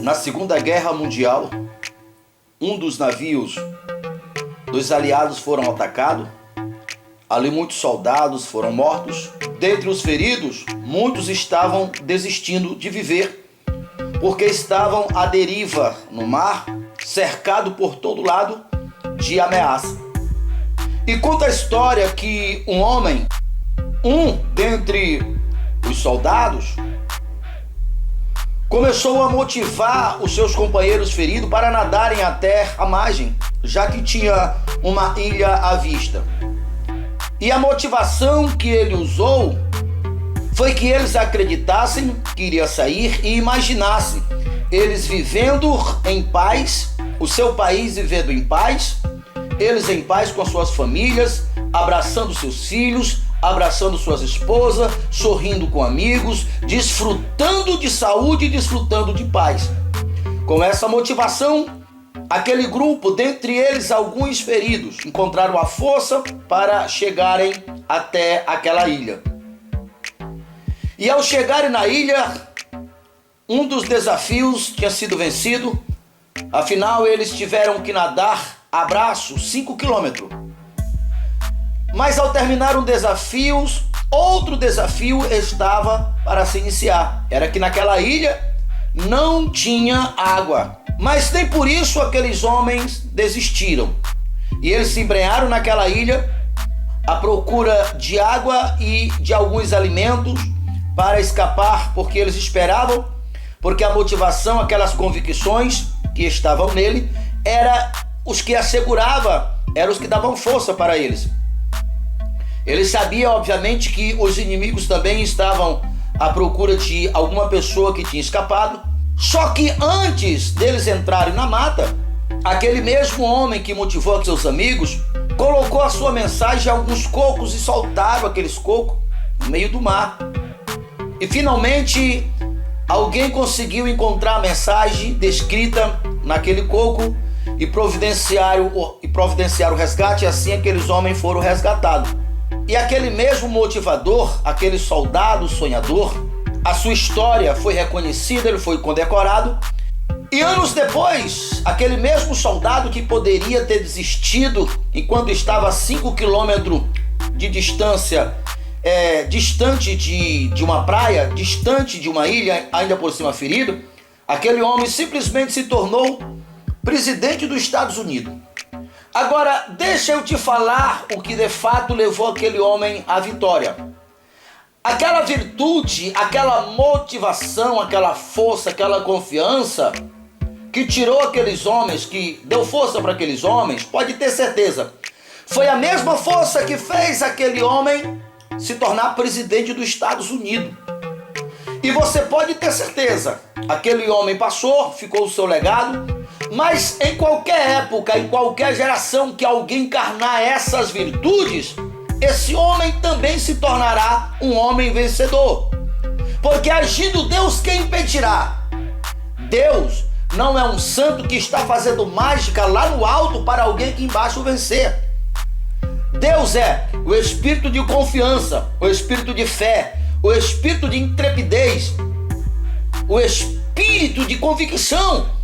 Na Segunda Guerra Mundial, um dos navios dos aliados foram atacados. Ali muitos soldados foram mortos. Dentre os feridos, muitos estavam desistindo de viver, porque estavam à deriva no mar, cercado por todo lado de ameaça. E conta a história que um homem, dentre os soldados, começou a motivar os seus companheiros feridos para nadarem até a margem, já que tinha uma ilha à vista. E a motivação que ele usou foi que eles acreditassem que iria sair e imaginassem eles vivendo em paz, o seu país vivendo em paz, eles em paz com as suas famílias, abraçando seus filhos, abraçando suas esposas, sorrindo com amigos, desfrutando de saúde e desfrutando de paz. Com essa motivação, aquele grupo, dentre eles alguns feridos, encontraram a força para chegarem até aquela ilha. E ao chegarem na ilha, um dos desafios tinha sido vencido. Afinal, eles tiveram que nadar a braço 5 quilômetros. Mas ao terminar um desafio, outro desafio estava para se iniciar. Era que naquela ilha não tinha água. Mas nem por isso aqueles homens desistiram. E eles se embrenharam naquela ilha à procura de água e de alguns alimentos para escapar, porque eles esperavam, porque a motivação, aquelas convicções que estavam nele, era os que assegurava, eram os que davam força para eles. Eles sabiam, obviamente, que os inimigos também estavam à procura de alguma pessoa que tinha escapado. Só que antes deles entrarem na mata, aquele mesmo homem que motivou seus amigos colocou a sua mensagem em alguns cocos e soltaram aqueles cocos no meio do mar. E finalmente alguém conseguiu encontrar a mensagem descrita naquele coco e providenciar o resgate, e assim aqueles homens foram resgatados. E aquele mesmo motivador, aquele soldado sonhador, a sua história foi reconhecida, ele foi condecorado. E anos depois, aquele mesmo soldado que poderia ter desistido enquanto estava a 5 quilômetros de distância, distante de uma praia, distante de uma ilha, ainda por cima ferido, aquele homem simplesmente se tornou presidente dos Estados Unidos. Agora, deixa eu te falar o que de fato levou aquele homem à vitória. Aquela virtude, aquela motivação, aquela força, aquela confiança que tirou aqueles homens, que deu força para aqueles homens, pode ter certeza, foi a mesma força que fez aquele homem se tornar presidente dos Estados Unidos. E você pode ter certeza, aquele homem passou, ficou o seu legado, mas em qualquer época, em qualquer geração que alguém encarnar essas virtudes, esse homem também se tornará um homem vencedor. Porque agindo Deus, quem impedirá? Deus não é um santo que está fazendo mágica lá no alto para alguém aqui embaixo vencer. Deus é o espírito de confiança, o espírito de fé, o espírito de intrepidez, o espírito de convicção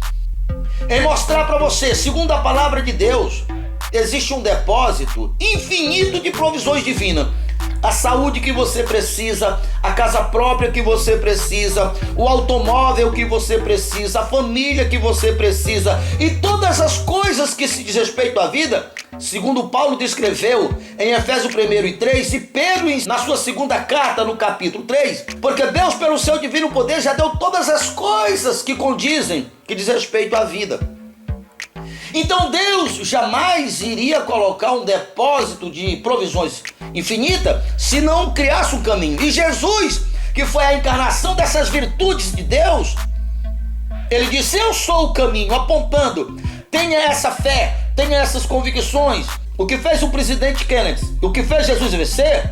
em mostrar para você, segundo a palavra de Deus, existe um depósito infinito de provisões divinas. A saúde que você precisa, a casa própria que você precisa, o automóvel que você precisa, a família que você precisa e todas as coisas que se diz respeito à vida, segundo Paulo descreveu em Efésios 1:3 e Pedro na sua segunda carta no capítulo 3, porque Deus pelo seu divino poder já deu todas as coisas que condizem, que diz respeito à vida. Então Deus jamais iria colocar um depósito de provisões infinita se não criasse um caminho. E Jesus, que foi a encarnação dessas virtudes de Deus, ele disse: eu sou o caminho, apontando, tenha essa fé, tenha essas convicções. O que fez o presidente Kennedy, o que fez Jesus vencer,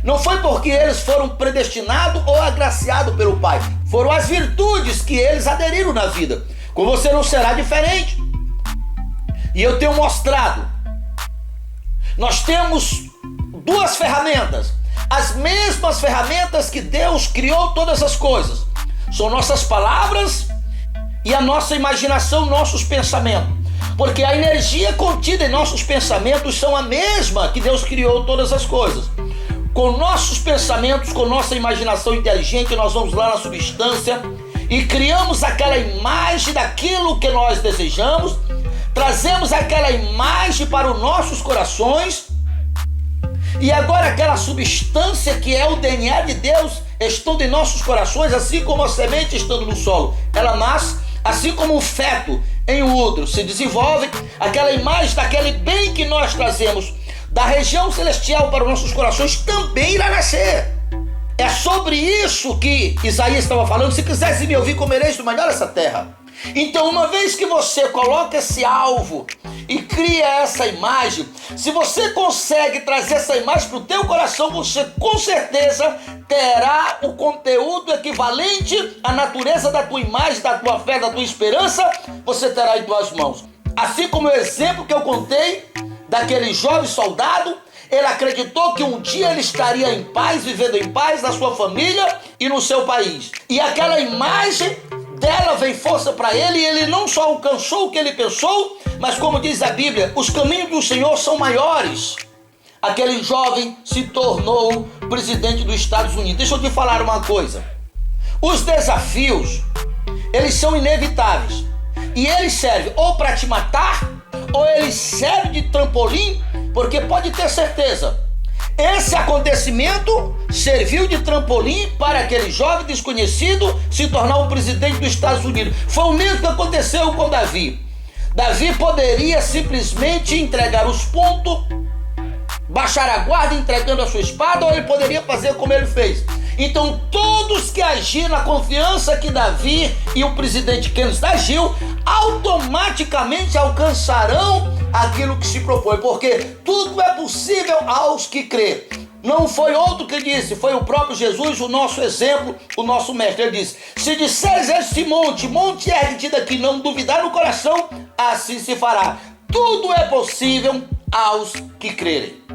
não foi porque eles foram predestinados ou agraciados pelo Pai, foram as virtudes que eles aderiram na vida. Com você não será diferente. E eu tenho mostrado, nós temos duas ferramentas, as mesmas ferramentas que Deus criou todas as coisas, são nossas palavras a nossa imaginação, nossos pensamentos. Porque a energia contida em nossos pensamentos são a mesma que Deus criou todas as coisas. Com nossos pensamentos, com nossa imaginação inteligente, nós vamos lá na substância e criamos aquela imagem daquilo que nós desejamos, trazemos aquela imagem para os nossos corações, e agora aquela substância que é o DNA de Deus estando em nossos corações, assim como a semente estando no solo, ela nasce, assim como o feto em um útero se desenvolve, aquela imagem daquele bem que nós trazemos da região celestial para os nossos corações também irá nascer. É sobre isso que Isaías estava falando: se quisesse me ouvir, comereis do melhor essa terra. Então, uma vez que você coloca esse alvo e cria essa imagem, se você consegue trazer essa imagem para o teu coração, você com certeza terá o conteúdo equivalente à natureza da tua imagem, da tua fé, da tua esperança, você terá em tuas mãos. Assim como o exemplo que eu contei daquele jovem soldado, ele acreditou que um dia ele estaria em paz, vivendo em paz na sua família e no seu país. E aquela imagem dela vem força para ele, e ele não só alcançou o que ele pensou, mas como diz a Bíblia, os caminhos do Senhor são maiores. Aquele jovem se tornou presidente dos Estados Unidos. Deixa eu te falar uma coisa. Os desafios, eles são inevitáveis. E eles servem ou para te matar, ou eles servem de trampolim, porque pode ter certeza, esse acontecimento serviu de trampolim para aquele jovem desconhecido se tornar o presidente dos Estados Unidos. Foi o mesmo que aconteceu com Davi. Davi poderia simplesmente entregar os pontos, baixar a guarda entregando a sua espada, ou ele poderia fazer como ele fez. Então todos que agiram na confiança que Davi e o presidente Kennedy agiu, automaticamente alcançarão aquilo que se propõe, porque tudo é possível aos que crêem. Não foi outro que disse, foi o próprio Jesus, o nosso exemplo, o nosso mestre. Ele disse: se disseres este monte, monte ergue-te daqui, não duvidar no coração, assim se fará. Tudo é possível aos que crerem.